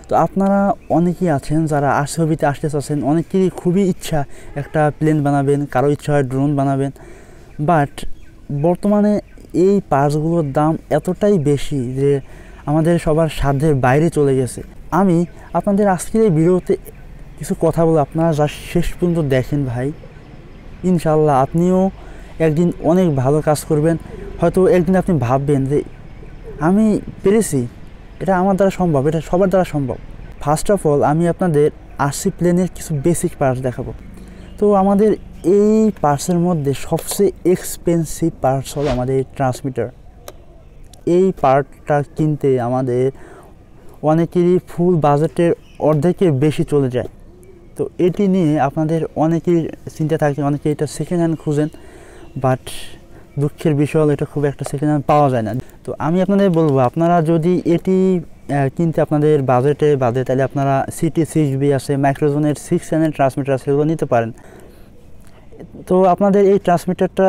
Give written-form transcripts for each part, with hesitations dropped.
তো আপনারা অনেকেই আছেন যারা আরসি হবিতে আসতে চাচ্ছেন, অনেকেরই খুবই ইচ্ছা একটা প্লেন বানাবেন, কারো ইচ্ছা হয় ড্রোন বানাবেন, বাট বর্তমানে এই পার্টসগুলোর দাম এতটাই বেশি যে আমাদের সবার সাধ্যের বাইরে চলে গেছে। আমি আপনাদের আজকের এই ভিডিওতে কিছু কথা বলে আপনারা যা শেষ পর্যন্ত দেখেন ভাই, ইনশাল্লাহ আপনিও একদিন অনেক ভালো কাজ করবেন। হয়তো একদিন আপনি ভাববেন যে আমি পেরেছি, এটা আমার দ্বারা সম্ভব, এটা সবার দ্বারা সম্ভব। ফার্স্ট অফ অল আমি আপনাদের আরসি প্লেনের কিছু বেসিক পার্টস দেখাবো। তো আমাদের এই পার্টসের মধ্যে সবচেয়ে এক্সপেন্সিভ পার্টস হলো আমাদের ট্রান্সমিটার। এই পার্টটা কিনতে আমাদের অনেকেরই ফুল বাজেটের অর্ধেকের বেশি চলে যায়। তো এটি নিয়ে আপনাদের অনেকেই চিন্তা থাকে, অনেকে এটা সেকেন্ড হ্যান্ড খুঁজেন, বাট দুঃখের বিষয় হলো এটা খুব একটা সেকেন্ড হ্যান্ড পাওয়া যায় না। তো আমি আপনাদের বলবো, আপনারা যদি এটি কিনতে আপনাদের বাজেটে বাদে, তাহলে আপনারা CT6B আছে, মাইক্রোজনের 6 চ্যানেল ট্রান্সমিটার আছে, এগুলো নিতে পারেন। তো আপনাদের এই ট্রান্সমিটারটা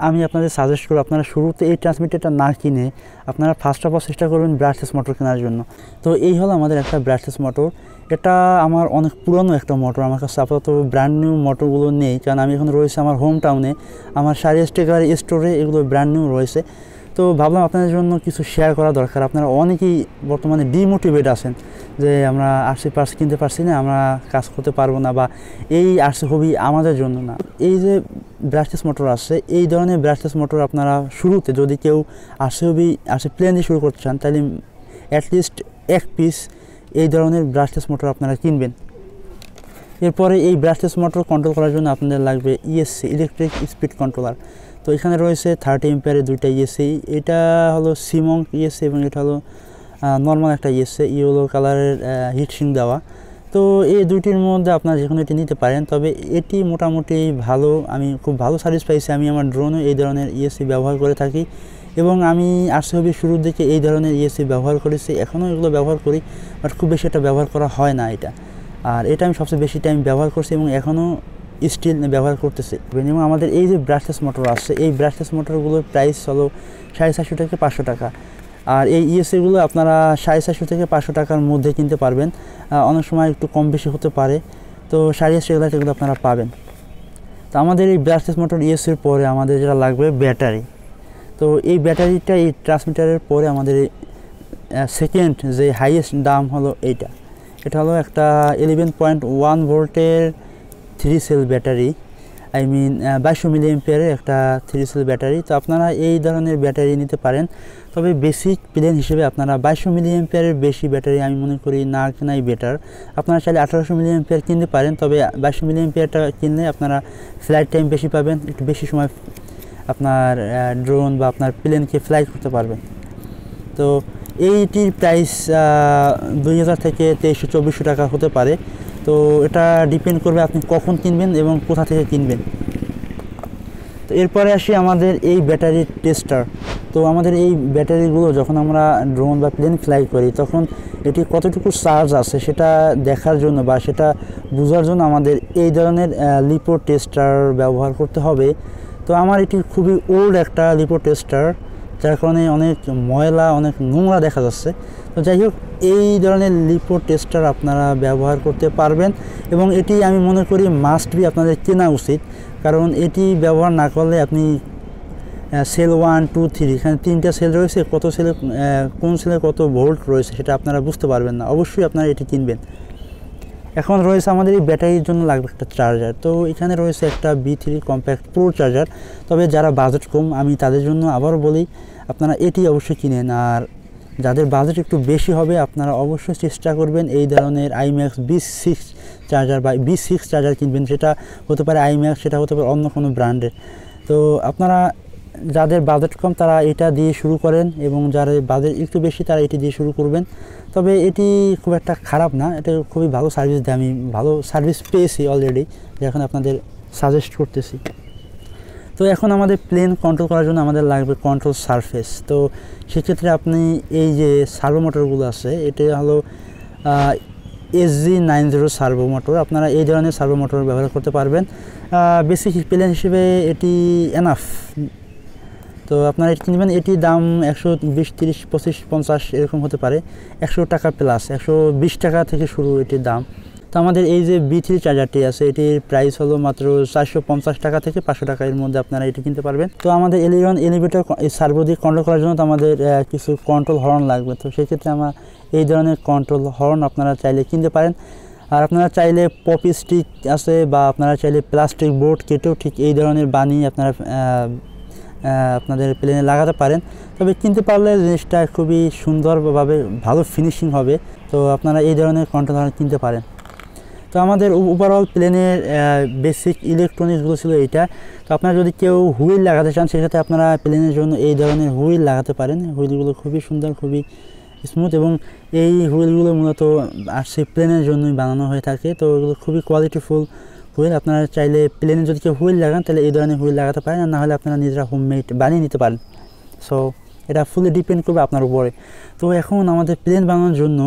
আমি আপনাদের সাজেস্ট করব, আপনারা শুরুতে এই ট্রান্সমিটারটা না কিনে আপনারা ফার্স্ট অফ অল চেষ্টা করবেন ব্রাশলেস মোটর কেনার জন্য। তো এই হলো আমাদের একটা ব্রাশলেস মোটর। এটা আমার অনেক পুরনো একটা মোটর, আমার কাছে আপাতত ব্র্যান্ড নিউ মোটরগুলো নেই, কারণ আমি এখন রয়েছে আমার হোম টাউনে, আমার শাড়ি স্টেকার স্টোরে এগুলো ব্র্যান্ড নিউ রয়েছে। তো ভাবলাম আপনাদের জন্য কিছু শেয়ার করা দরকার। আপনারা অনেকেই বর্তমানে ডিমোটিভেট আছেন যে আমরা আরসি পার্টস কিনতে পারছি না, আমরা কাজ করতে পারবো না, বা এই আরসি হবি আমাদের জন্য না। এই যে ব্রাশলেস মোটর আছে, এই ধরনের ব্রাশলেস মোটর আপনারা শুরুতে যদি কেউ আরসি হবি আরসি প্লেন দিয়ে শুরু করতে চান, তাহলে অ্যাটলিস্ট 1 পিস এই ধরনের ব্রাশলেস মোটর আপনারা কিনবেন। এরপরে এই ব্রাশলেস মোটর কন্ট্রোল করার জন্য আপনাদের লাগবে ESC, ইলেকট্রিক স্পিড কন্ট্রোলার। তো এখানে রয়েছে 30 এম্পিয়ারের দুইটা ESC, এটা হলো সিমং ESC এবং এটা হলো নর্মাল একটা ESC, ইয়েলো কালারের হিটসিং দেওয়া। তো এই দুইটির মধ্যে আপনারা যে কোনো এটি নিতে পারেন, তবে এটি মোটামুটি ভালো, আমি খুব ভালো সার্ভিস পাইছি। আমি আমার ড্রোনে এই ধরনের ESC ব্যবহার করে থাকি এবং আমি আরসি হবির শুরুর দিকে এই ধরনের ESC ব্যবহার করেছি, এখনও এগুলো ব্যবহার করি, বাট খুব বেশি এটা ব্যবহার করা হয় না এটা। আর এটা আমি সবচেয়ে বেশি টাইম ব্যবহার করছি এবং এখনও স্টিল ব্যবহার করতেছি। এবং আমাদের এই যে ব্রাশলেস মোটর আছে, এই ব্রাশলেস মোটরগুলোর প্রাইস হলো 450 থেকে 500 টাকা। আর এই ESCগুলো আপনারা 450 থেকে 500 টাকার মধ্যে কিনতে পারবেন, অনেক সময় একটু কম বেশি হতে পারে। তো 450 এগুলো আপনারা পাবেন। তো আমাদের এই ব্রাশলেস মোটর ESCর পরে আমাদের যেটা লাগবে ব্যাটারি। তো এই ব্যাটারিটা এই ট্রান্সমিটারের পরে আমাদের সেকেন্ড যে হাইয়েস্ট দাম হলো এইটা। এটা হলো একটা 11.1 ভোল্টের 3 সেল ব্যাটারি, 2200 মিলি এম্পিয়ারের একটা 3 সেল ব্যাটারি। তো আপনারা এই ধরনের ব্যাটারি নিতে পারেন, তবে বেসিক প্লেন হিসেবে আপনারা 2200 মিলি এম্পিয়ারের বেশি ব্যাটারি আমি মনে করি না কেনাই বেটার। আপনারা চাইলে 1800 মিলি এম্পিয়ার কিনতে পারেন, তবে 2200 মিলি এম্পিয়ারটা কিনলে আপনারা ফ্লাইট টাইম বেশি পাবেন, একটু বেশি সময় আপনার ড্রোন বা আপনার প্লেনকে ফ্লাই করতে পারবেন। তো এইটির প্রাইস 2000 থেকে 2300-2400 টাকা হতে পারে। তো এটা ডিপেন্ড করবে আপনি কখন কিনবেন এবং কোথা থেকে কিনবেন। তো এরপরে আসি আমাদের এই ব্যাটারি টেস্টার। তো আমাদের এই ব্যাটারিগুলো যখন আমরা ড্রোন বা প্লেন ফ্লাই করি, তখন এটি কতটুকু চার্জ আছে সেটা দেখার জন্য বা সেটা বোঝার জন্য আমাদের এই ধরনের লিপো টেস্টার ব্যবহার করতে হবে। তো আমার এটি খুবই ওল্ড একটা লিপো টেস্টার, যার কারণে অনেক ময়লা, অনেক নোংরা দেখা যাচ্ছে। তো যাই হোক, এই ধরনের লিপো টেস্টার আপনারা ব্যবহার করতে পারবেন এবং এটি আমি মনে করি মাস্ট বি আপনাদের কেনা উচিত, কারণ এটি ব্যবহার না করলে আপনি সেল 1, 2, 3 এখানে 3টা সেল রয়েছে, কত সেলে কোন সেলে কত ভোল্ট রয়েছে সেটা আপনারা বুঝতে পারবেন না। অবশ্যই আপনারা এটি কিনবেন। এখন রয়েছে আমাদের এই ব্যাটারির জন্য লাগবে একটা চার্জার। তো এখানে রয়েছে একটা B3 কম্প্যাক্ট প্রো চার্জার, তবে যারা বাজেট কম আমি তাদের জন্য আবারও বলি আপনারা এটি অবশ্যই কিনেন। আর যাদের বাজেট একটু বেশি হবে আপনারা অবশ্যই চেষ্টা করবেন এই ধরনের IMAX B6 চার্জার বা B6 চার্জার কিনবেন। সেটা হতে পারে IMAX, সেটা হতে পারে অন্য কোনো ব্র্যান্ডের। তো আপনারা যাদের বাজেট কম তারা এটা দিয়ে শুরু করেন এবং যাদের বাজেট একটু বেশি তারা এটি দিয়ে শুরু করবেন। তবে এটি খুব একটা খারাপ না, এটা খুবই ভালো সার্ভিস দেয়, আমি ভালো সার্ভিস পেয়েছি অলরেডি, যখন আপনাদের সাজেস্ট করতেছি। তো এখন আমাদের প্লেন কন্ট্রোল করার জন্য আমাদের লাগবে কন্ট্রোল সারফেস। তো সেক্ষেত্রে আপনি এই যে সার্ভো মোটরগুলো আছে, এটা হলো SG90 সার্ভো মোটর, আপনারা এই ধরনের সার্ভো মোটর ব্যবহার করতে পারবেন। বেসিক প্লেন হিসেবে এটি এনাফ। তো আপনারা এটি কিনবেন, এটির দাম 120, 30, 25, 50 এরকম হতে পারে, 100 টাকা প্লাস, 120 টাকা থেকে শুরু এটির দাম। তো আমাদের এই যে B3 চার্জারটি আছে এটির প্রাইস হলো মাত্র 450 টাকা থেকে 500 টাকা এর মধ্যে আপনারা এটি কিনতে পারবেন। তো আমাদের এলিভেটর সার্ভো দিয়ে কন্ট্রোল করার জন্য তো আমাদের কিছু কন্ট্রোল হর্ন লাগবে, তো সেক্ষেত্রে আমরা এই ধরনের কন্ট্রোল হর্ন আপনারা চাইলে কিনতে পারেন। আর আপনারা চাইলে পপি স্টিক আছে বা আপনারা চাইলে প্লাস্টিক বোর্ড কেটেও ঠিক এই ধরনের বানিয়ে আপনারা আপনাদের প্লেনে লাগাতে পারেন। তবে কিনতে পারলে জিনিসটা খুবই সুন্দরভাবে ভালো ফিনিশিং হবে, তো আপনারা এই ধরনের কন্ট্রোলার কিনতে পারেন। তো আমাদের ওভারঅল প্লেনের বেসিক ইলেকট্রনিক্সগুলো ছিল এইটা। তো আপনারা যদি কেউ হুইল লাগাতে চান সেক্ষেত্রে আপনারা প্লেনের জন্য এই ধরনের হুইল লাগাতে পারেন। হুইলগুলো খুবই সুন্দর, খুবই স্মুথ, এবং এই হুইলগুলো মূলত আরসি প্লেনের জন্যই বানানো হয়ে থাকে। তো এগুলো খুবই কোয়ালিটিফুল হুইল। আপনারা চাইলে প্লেনে যদি কেউ হুইল লাগান তাহলে এই ধরনের হুইল লাগাতে পারেন, আর না হলে আপনারা নিজেরা হোমমেড বানিয়ে নিতে পারেন। সো এটা ফুলি ডিপেন্ড করবে আপনার উপরে। তো এখন আমাদের প্লেন বানানোর জন্য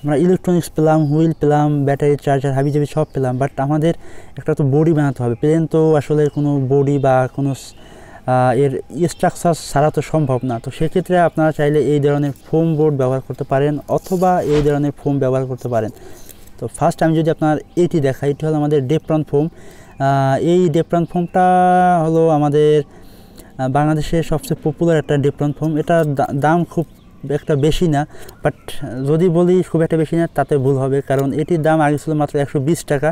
আমরা ইলেকট্রনিক্স পেলাম, হুইল পেলাম, ব্যাটারি, চার্জার, হাবিজাবি সব পেলাম, বাট আমাদের একটা তো বডি বানাতে হবে। প্লেন তো আসলে কোনো বডি বা কোনো এর স্ট্রাকচার ছাড়া তো সম্ভব না। তো সেক্ষেত্রে আপনারা চাইলে এই ধরনের ফোম বোর্ড ব্যবহার করতে পারেন অথবা এই ধরনের ফোম ব্যবহার করতে পারেন। তো ফার্স্ট আমি যদি আপনার এটি দেখাই, এটি হলো আমাদের ডেপ্রন ফোম। এই ডেপ্রন ফোমটা হলো আমাদের বাংলাদেশের সবচেয়ে পপুলার একটা ডেপ্রন ফোম। এটার দাম খুব একটা বেশি না, বাট যদি বলি খুব একটা বেশি না তাতে ভুল হবে, কারণ এটির দাম আগে ছিল মাত্র 120 টাকা,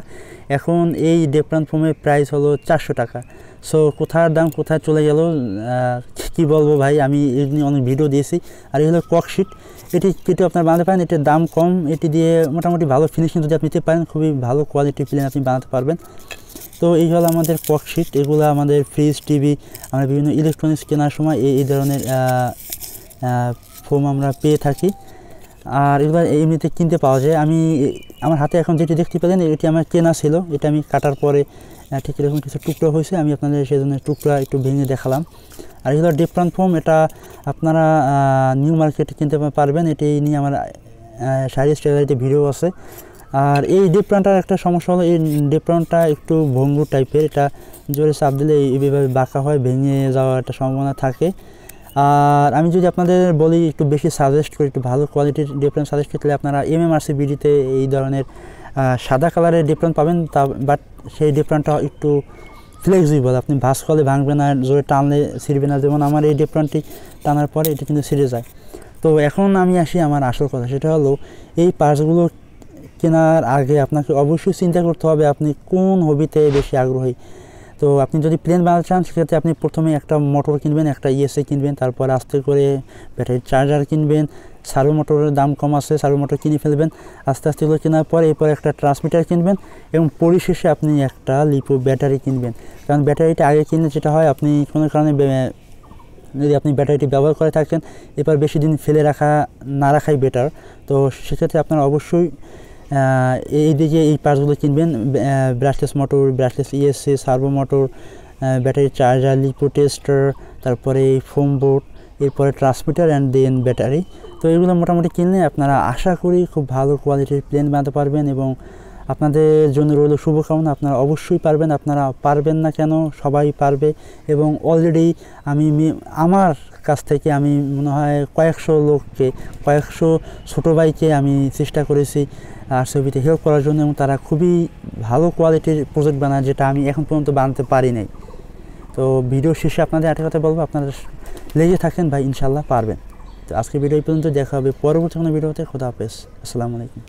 এখন এই ডেপ্রন ফোমের প্রাইস হলো 400 টাকা। সো কোথার দাম কোথায় চলে গেল কি বলবো ভাই, আমি এই নিয়ে অনেক ভিডিও দিয়েছি। আর এই হলো ককশিট, এটি কেটে আপনারা বানাতে পারেন, এটির দাম কম, এটি দিয়ে মোটামুটি ভালো ফিনিশিং যদি আপনি নিতে পারেন খুবই ভালো কোয়ালিটির প্লেন আপনি বানাতে পারবেন। তো এই হলো আমাদের ককশিট, এগুলো আমাদের ফ্রিজ, টিভি, আমরা বিভিন্ন ইলেকট্রনিক্স কেনার সময় এই ধরনের ফোম আমরা পেয়ে থাকি। আর এগুলো এমনিতে কিনতে পাওয়া যায়। আমি আমার হাতে এখন যেটি দেখতে পেলেন এটি আমার কেনা ছিল, এটা আমি কাটার পরে ঠিক এরকম কিছু টুকরো হয়েছে, আমি আপনাদের সেই জন্য টুকরা একটু ভেঙে দেখালাম। আর এগুলো ডেপ্রন ফোম, এটা আপনারা নিউ মার্কেটে কিনতে পারবেন, এটি নিয়ে আমার শাড়ি স্টাইলারিতে ভিডিও আছে। আর এই ডেপ্রনটার একটা সমস্যা হলো এই ডেপ্রনটা একটু ভঙ্গুর টাইপের, এটা জোরে চাপ দিলে এইভাবে বাঁকা হয়, ভেঙে যাওয়ার একটা সম্ভাবনা থাকে। আর আমি যদি আপনাদের বলি একটু বেশি সাজেস্ট করি, একটু ভালো কোয়ালিটির ডেপ্রন সাজেস্ট করতে আপনারা MMRC বিডিতে এই ধরনের সাদা কালারের ডেপ্রন পাবেন, তা বাট সেই ডেপ্রনটা একটু ফ্লেক্সিবল, আপনি ভাঁজ করলে ভাঙবে না, জোরে টানলে ছিঁড়বে না, যেমন আমার এই ডেপ্রনটি টানার পরে এটি কিন্তু ছিঁড়ে যায়। তো এখন আমি আসি আমার আসল কথা, সেটা হলো এই পার্টসগুলো কেনার আগে আপনাকে অবশ্যই চিন্তা করতে হবে আপনি কোন হবিতে বেশি আগ্রহী। তো আপনি যদি প্লেন বানাতে চান সেক্ষেত্রে আপনি প্রথমে একটা মোটর কিনবেন, একটা ESA কিনবেন, তারপর আস্তে করে ব্যাটারি চার্জার কিনবেন, সার্ভো মোটরের দাম কম আছে, সার্ভো মোটর কিনে ফেলবেন, আস্তে আস্তে এগুলো কেনার পরে এরপর একটা ট্রান্সমিটার কিনবেন, এবং পরিশেষে আপনি একটা লিপো ব্যাটারি কিনবেন। কারণ ব্যাটারিটা আগে কিনলে যেটা হয়, আপনি কোনো কারণে যদি আপনি ব্যাটারিটি ব্যবহার করে থাকেন এরপর বেশি দিন ফেলে না রাখাই বেটার। তো সেক্ষেত্রে আপনারা অবশ্যই এই দিকে এই পার্টসগুলো কিনবেন, brushless motor, brushless ESA, servo motor, battery charger, lipo tester, তারপরে এই ফোম বোর্ড, এরপরে ট্রান্সমিটার অ্যান্ড দেন ব্যাটারি। তো এগুলো মোটামুটি কিনলে আপনারা আশা করি খুব ভালো কোয়ালিটির প্লেন বানাতে পারবেন, এবং আপনাদের জন্য রইল শুভকামনা, আপনারা অবশ্যই পারবেন। আপনারা পারবেন না কেন, সবাই পারবে। এবং অলরেডি আমার কাছ থেকে আমি মনে হয় কয়েকশো ছোটো ভাইকে আমি চেষ্টা করেছি RCOBতে হেল্প করার জন্য, এবং তারা খুবই ভালো কোয়ালিটির প্রজেক্ট বানায়, যেটা আমি এখন পর্যন্ত বানাতে পারি নাই। তো ভিডিও শেষে আপনাদের একটা কথা বলবো, আপনারা লেগে থাকেন ভাই, ইনশাল্লাহ পারবেন। তো আজকে ভিডিও এই পর্যন্ত, দেখা হবে পরবর্তী কোনো ভিডিওতে। খোদা হাফেজ, আসসালামু আলাইকুম।